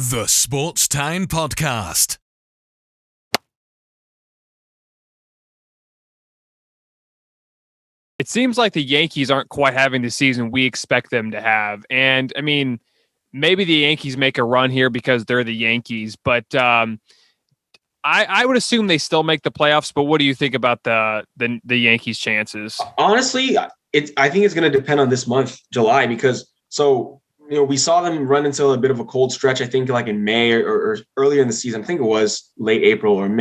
The Sports Town Podcast. It seems like the Yankees aren't quite having the season we expect them to have. And, I mean, maybe the Yankees make a run here because they're the Yankees. But I would assume they still make the playoffs. But what do you think about the Yankees' chances? Honestly, I think it's going to depend on this month, July, because we saw them run into a bit of a cold stretch, I think like in May or earlier in the season. I think it was late April. And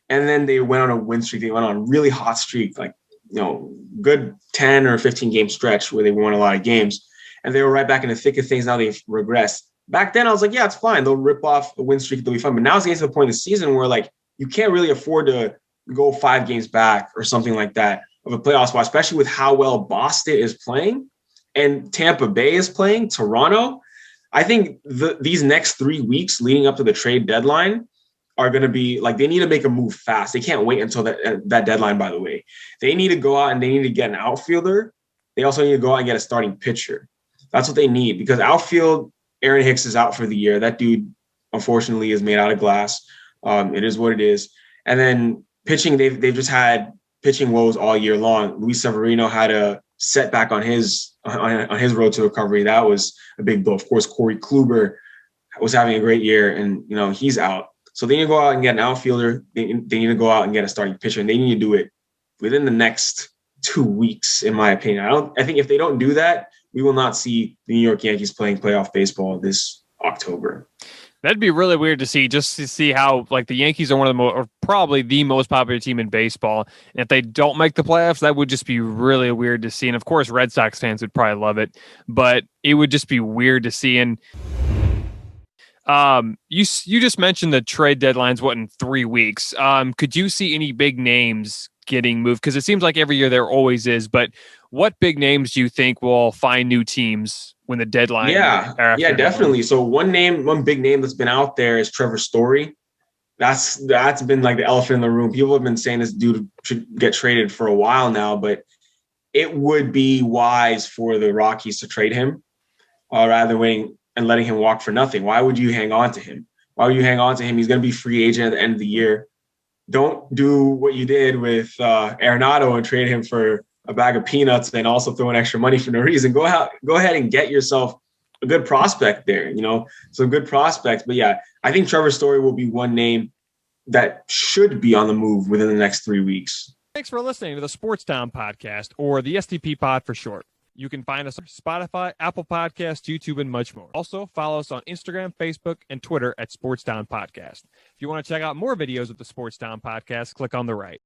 then they went on a win streak. They went on a really hot streak, like, good 10 or 15 game stretch where they won a lot of games. And they were right back in the thick of things. Now they've regressed. Back then I was like, yeah, it's fine. They'll rip off a win streak. They'll be fun. But now it's getting to the point in the season where like you can't really afford to go 5 games back or something like that of a playoff spot, especially with how well Boston is playing and Tampa Bay is playing, Toronto. I think these next 3 weeks leading up to the trade deadline are going to be like, they need to make a move fast. They can't wait until that deadline, by the way. They need to go out and they need to get an outfielder. They also need to go out and get a starting pitcher. That's what they need, because outfield, Aaron Hicks is out for the year. That dude, unfortunately, is made out of glass. It is what it is. And then pitching, they've just had pitching woes all year long. Luis Severino had a setback on his road to recovery. That was a big blow. Of course, Corey Kluber was having a great year, and he's out. So they need to go out and get an outfielder. They need to go out and get a starting pitcher, and they need to do it within the next 2 weeks, in my opinion. I think if they don't do that, we will not see the New York Yankees playing playoff baseball this October. That'd be really weird to see, just to see how like the Yankees are one of the or probably the most popular team in baseball. And if they don't make the playoffs, that would just be really weird to see. And of course, Red Sox fans would probably love it, but it would just be weird to see. And you just mentioned the trade deadline's in 3 weeks. Could you see any big names getting moved? Because it seems like every year there always is, but what big names do you think will find new teams when the deadline? Yeah, definitely. So one big name that's been out there is Trevor Story. That's been like the elephant in the room. People have been saying this dude should get traded for a while now, but it would be wise for the Rockies to trade him rather than waiting and letting him walk for nothing. Why would you hang on to him? He's going to be free agent at the end of the year. Don't do what you did with Arenado and trade him for a bag of peanuts and also throw in extra money for no reason. Go ahead and get yourself a good prospect there, some good prospects. But yeah, I think Trevor Story will be one name that should be on the move within the next 3 weeks. Thanks for listening to the Sports Town Podcast, or the STP Pod for short. You can find us on Spotify, Apple Podcasts, YouTube, and much more. Also, follow us on Instagram, Facebook, and Twitter at Sports Town Podcast. If you want to check out more videos of the Sports Town Podcast, click on the right.